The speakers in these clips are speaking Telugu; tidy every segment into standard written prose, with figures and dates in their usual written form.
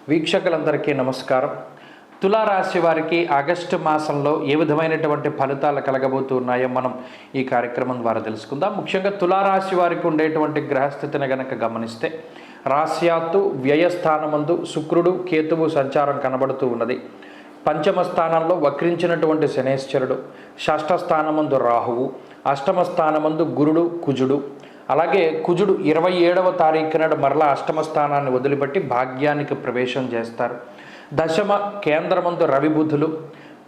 వీక్షకులందరికీ నమస్కారం. తులారాశి వారికి ఆగస్టు మాసంలో ఏ విధమైనటువంటి ఫలితాలు కలగబోతున్నాయో మనం ఈ కార్యక్రమం ద్వారా తెలుసుకుందాం. ముఖ్యంగా తులారాశి వారికి ఉండేటువంటి గ్రహస్థితిని గనక గమనిస్తే రాశ్యాత్తు వ్యయస్థానమందు శుక్రుడు కేతువు సంచారం కనబడుతూ ఉన్నది. పంచమ స్థానంలో వక్రించినటువంటి శనేశ్వరుడు, షష్ఠ స్థానమందు రాహువు, అష్టమ స్థానమందు గురుడు కుజుడు. అలాగే కుజుడు 27వ తారీఖు నాడు మరలా అష్టమ స్థానాన్ని వదిలిపెట్టి భాగ్యానికి ప్రవేశం చేస్తారు. దశమ కేంద్రమందు రవి బుధులు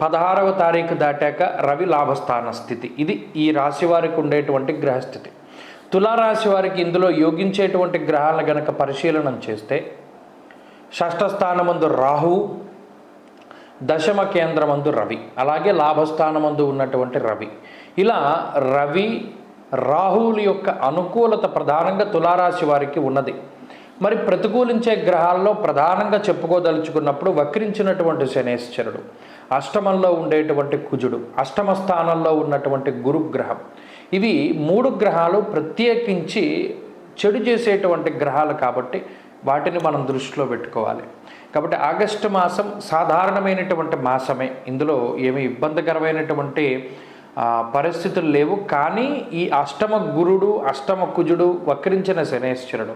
16వ తారీఖు దాటాక రవి లాభస్థాన స్థితి. ఇది ఈ రాశి వారికి ఉండేటువంటి గ్రహస్థితి. తులారాశి వారికి ఇందులో యోగించేటువంటి గ్రహాలను గనక పరిశీలనం చేస్తే షష్ఠ స్థానమందు రాహువు, దశమ కేంద్రమందు రవి, అలాగే లాభస్థానమందు ఉన్నటువంటి రవి. ఇలా రవి రాహువుల యొక్క అనుకూలత ప్రధానంగా తులారాశి వారికి ఉన్నది. మరి ప్రతికూలించే గ్రహాల్లో ప్రధానంగా చెప్పుకోదలుచుకున్నప్పుడు వక్రించినటువంటి శనేశ్వరుడు, అష్టమంలో ఉండేటువంటి కుజుడు, అష్టమ స్థానంలో ఉన్నటువంటి గురుగ్రహం. ఇవి మూడు గ్రహాలు ప్రత్యేకించి చెడు చేసేటువంటి గ్రహాలు కాబట్టి వాటిని మనం దృష్టిలో పెట్టుకోవాలి. కాబట్టి ఆగస్టు మాసం సాధారణమైనటువంటి మాసమే. ఇందులో ఏమి ఇబ్బందికరమైనటువంటి పరిస్థితులు లేవు. కానీ ఈ అష్టమ గురుడు, అష్టమ కుజుడు, వక్రించిన శనేశ్వరుడు,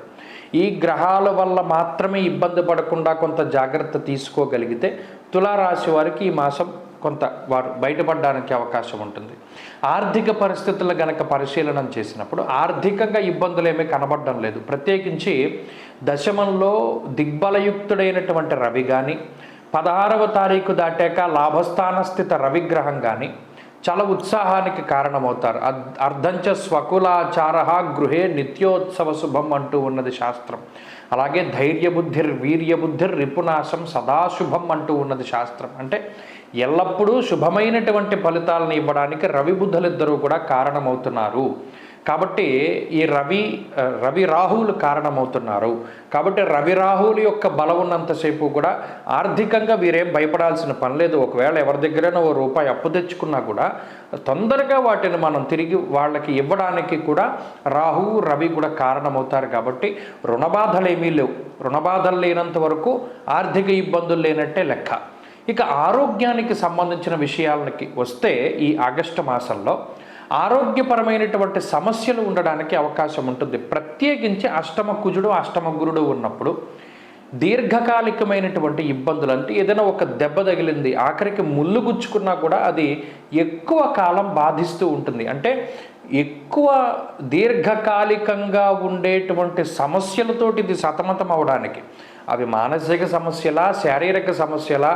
ఈ గ్రహాల వల్ల మాత్రమే ఇబ్బంది పడకుండా కొంత జాగ్రత్త తీసుకోగలిగితే తులారాశి వారికి ఈ మాసం కొంత వారు బయటపడడానికి అవకాశం ఉంటుంది. ఆర్థిక పరిస్థితులు గనక పరిశీలన చేసినప్పుడు ఆర్థికంగా ఇబ్బందులు ఏమీ కనబడడం లేదు. ప్రత్యేకించి దశమంలో దిగ్బలయుక్తుడైనటువంటి రవి కానీ, 16వ తారీఖు దాటాక లాభస్థాన స్థిత రవిగ్రహం కానీ చాలా ఉత్సాహానికి కారణమవుతారు. అర్ధంచ స్వకులాచార గృహే నిత్యోత్సవ శుభం అంటూ ఉన్నది శాస్త్రం. అలాగే ధైర్యబుద్ధిర్ వీర్యబుద్ధిర్ రిపునాశం సదాశుభం అంటూ ఉన్నది శాస్త్రం. అంటే ఎల్లప్పుడూ శుభమైనటువంటి ఫలితాలను ఇవ్వడానికి రవి బుద్ధులిద్దరూ కూడా కారణమవుతున్నారు. కాబట్టి ఈ రవి రాహువులు కారణమవుతున్నారు. కాబట్టి రవి రాహువుల యొక్క బలం ఉన్నంతసేపు కూడా ఆర్థికంగా వీరేం భయపడాల్సిన పని లేదు. ఒకవేళ ఎవరి దగ్గరైనా ఓ రూపాయి అప్పు తెచ్చుకున్నా కూడా తొందరగా వాటిని మనం తిరిగి వాళ్ళకి ఇవ్వడానికి కూడా రాహువు రవి కూడా కారణమవుతారు. కాబట్టి రుణబాధలు ఏమీ లేవు. రుణబాధలు లేనంత వరకు ఆర్థిక ఇబ్బందులు లేనట్టే లెక్క. ఇక ఆరోగ్యానికి సంబంధించిన విషయాలకి వస్తే ఈ ఆగస్టు మాసంలో ఆరోగ్యపరమైనటువంటి సమస్యలు ఉండడానికి అవకాశం ఉంటుంది. ప్రత్యేకించి అష్టమ కుజుడు, అష్టమ గురుడు ఉన్నప్పుడు దీర్ఘకాలికమైనటువంటి ఇబ్బందులు, అంటే ఏదైనా ఒక దెబ్బ తగిలింది, ఆఖరికి ముళ్ళు గుచ్చుకున్నా కూడా అది ఎక్కువ కాలం బాధిస్తూ ఉంటుంది. అంటే ఎక్కువ దీర్ఘకాలికంగా ఉండేటువంటి సమస్యలతోటి ఇది సతమతం అవడానికి, అవి మానసిక సమస్యలా, శారీరక సమస్యలా,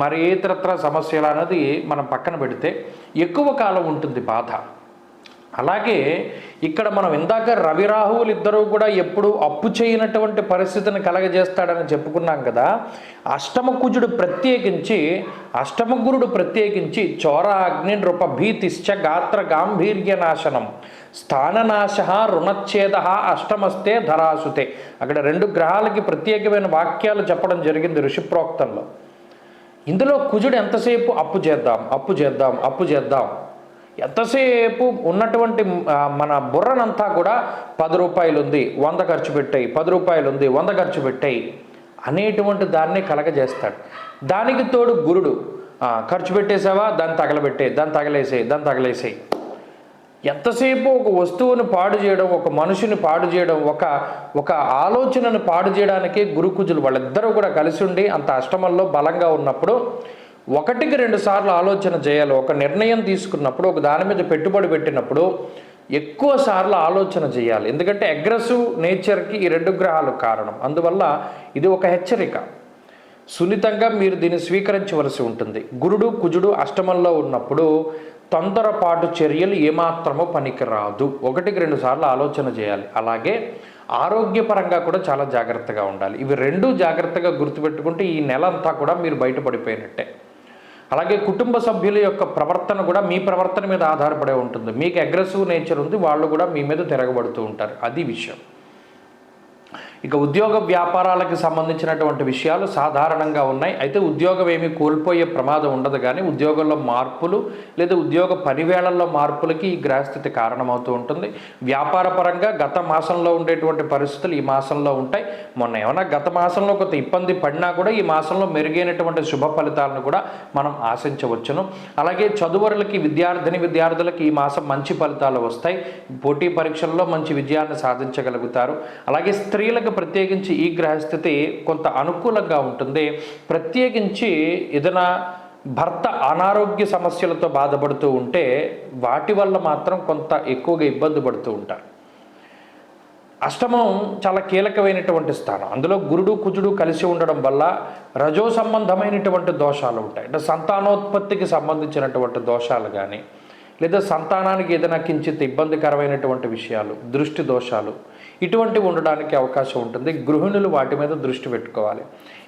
మరి ఇతరత్ర సమస్యలు అనేది మనం పక్కన పెడితే ఎక్కువ కాలం ఉంటుంది బాధ. అలాగే ఇక్కడ మనం ఇందాక రవి రాహువులు ఇద్దరూ కూడా ఎప్పుడు అప్పు చేయనటువంటి పరిస్థితిని కలగజేస్తాడని చెప్పుకున్నాం కదా. అష్టమ కుజుడు ప్రత్యేకించి, అష్టమ గురుడు ప్రత్యేకించి చోర అగ్ని నృప భీతిశ్చ గాత్ర గాంభీర్య నాశనం స్థాననాశ రుణచ్ఛేద అష్టమస్తే ధరాసుతే. అక్కడ రెండు గ్రహాలకి ప్రత్యేకమైన వాక్యాలు చెప్పడం జరిగింది ఋషిప్రోక్తంలో. ఇందులో కుజుడు ఎంతసేపు అప్పు చేద్దాం, అప్పు చేద్దాం, అప్పు చేద్దాం, ఎంతసేపు ఉన్నటువంటి మన బుర్రనంతా కూడా 10 రూపాయలు ఉంది 100 ఖర్చు పెట్టాయి, 10 రూపాయలు ఉంది 100 ఖర్చు పెట్టాయి అనేటువంటి దాన్ని కలగజేస్తాడు. దానికి తోడు గురుడు ఖర్చు పెట్టేసావా, దాన్ని తగలబెట్టే, దాన్ని తగలేసేయి, దాన్ని తగలేసేయి. ఎంతసేపు ఒక వస్తువును పాడు చేయడం, ఒక మనిషిని పాడు చేయడం, ఒక ఆలోచనను పాడు చేయడానికి గురుకుజులు వాళ్ళిద్దరూ కూడా కలిసి ఉండి అంత అష్టమంలో బలంగా ఉన్నప్పుడు 1కి 2 సార్లు ఆలోచన చేయాలి. ఒక నిర్ణయం తీసుకున్నప్పుడు, ఒక దాని మీద పెట్టుబడి పెట్టినప్పుడు ఎక్కువ సార్లు ఆలోచన చేయాలి. ఎందుకంటే అగ్రెసివ్ నేచర్కి ఈ 2 గ్రహాలు కారణం. అందువల్ల ఇది ఒక హెచ్చరిక. సున్నితంగా మీరు దీన్ని స్వీకరించవలసి ఉంటుంది. గురుడు కుజుడు అష్టమంలో ఉన్నప్పుడు తొందరపాటు చర్యలు ఏమాత్రమో పనికిరాదు. 1కి 2 సార్లు ఆలోచన చేయాలి. అలాగే ఆరోగ్యపరంగా కూడా చాలా జాగ్రత్తగా ఉండాలి. ఇవి 2 జాగ్రత్తగా గుర్తుపెట్టుకుంటే ఈ నెల అంతా కూడా మీరు బయటపడిపోయినట్టే. అలాగే కుటుంబ సభ్యుల యొక్క ప్రవర్తన కూడా మీ ప్రవర్తన మీద ఆధారపడే ఉంటుంది. మీకు అగ్రెసివ్ నేచర్ ఉంది, వాళ్ళు కూడా మీ మీద తిరగబడుతూ ఉంటారు. అది విషయం. ఇక ఉద్యోగ వ్యాపారాలకు సంబంధించినటువంటి విషయాలు సాధారణంగా ఉన్నాయి. అయితే ఉద్యోగం ఏమీ కోల్పోయే ప్రమాదం ఉండదు, కానీ ఉద్యోగంలో మార్పులు లేదా ఉద్యోగ పనివేళల్లో మార్పులకి ఈ గ్రహస్థితి కారణమవుతూ ఉంటుంది. వ్యాపార పరంగా గత మాసంలో ఉండేటువంటి పరిస్థితులు ఈ మాసంలో ఉంటాయి. మొన్న ఏమైనా గత మాసంలో కొంత ఇబ్బంది పడినా కూడా ఈ మాసంలో మెరుగైనటువంటి శుభ ఫలితాలను కూడా మనం ఆశించవచ్చును. అలాగే చదువరులకి విద్యార్థులకి ఈ మాసం మంచి ఫలితాలు వస్తాయి. పోటీ పరీక్షల్లో మంచి విజయాన్ని సాధించగలుగుతారు. అలాగే స్త్రీలకు ప్రత్యేకించి ఈ గ్రహస్థితి కొంత అనుకూలంగా ఉంటుంది. ప్రత్యేకించి ఏదైనా భర్త అనారోగ్య సమస్యలతో బాధపడుతూ ఉంటే వాటి వల్ల మాత్రం కొంత ఎక్కువగా ఇబ్బంది పడుతూ ఉంటారు. అష్టమం చాలా కీలకమైనటువంటి స్థానం. అందులో గురుడు కుజుడు కలిసి ఉండడం వల్ల రజో సంబంధమైనటువంటి దోషాలు ఉంటాయి. అంటే సంతానోత్పత్తికి సంబంధించినటువంటి దోషాలు కానీ, లేదా సంతానానికి ఏదైనా కించిత్ ఇబ్బందికరమైనటువంటి విషయాలు, దృష్టి దోషాలు ఇటువంటివి ఉండడానికి అవకాశం ఉంటుంది. గృహిణులు వాటి మీద దృష్టి పెట్టుకోవాలి.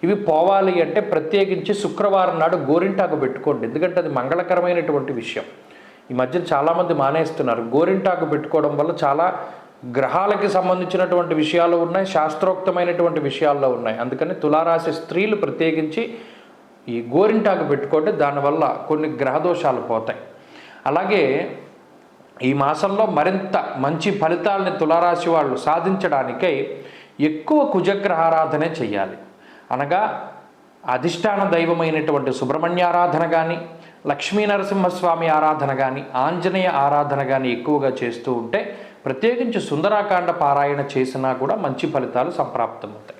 ఇవి పోవాలి అంటే ప్రత్యేకించి శుక్రవారం నాడు గోరింటాకు పెట్టుకోండి, ఎందుకంటే అది మంగళకరమైనటువంటి విషయం. ఈ మధ్య చాలామంది మానేస్తున్నారు. గోరింటాకు పెట్టుకోవడం వల్ల చాలా గ్రహాలకి సంబంధించినటువంటి విషయాలు ఉన్నాయి, శాస్త్రోక్తమైనటువంటి విషయాల్లో ఉన్నాయి. అందుకని తులారాశి స్త్రీలు ప్రత్యేకించి ఈ గోరింటాకు పెట్టుకోండి, దానివల్ల కొన్ని గ్రహదోషాలు పోతాయి. అలాగే ఈ మాసంలో మరింత మంచి ఫలితాలని తులారాశి వాళ్ళు సాధించడానికై ఎక్కువ కుజగ్రహారాధనే చేయాలి. అనగా అధిష్టాన దైవమైనటువంటి సుబ్రహ్మణ్య ఆరాధన కానీ, లక్ష్మీ నరసింహస్వామి ఆరాధన కానీ, ఆంజనేయ ఆరాధన కానీ ఎక్కువగా చేస్తూ ఉంటే, ప్రత్యేకించి సుందరాకాండ పారాయణ చేసినా కూడా మంచి ఫలితాలు సంప్రాప్తమవుతాయి.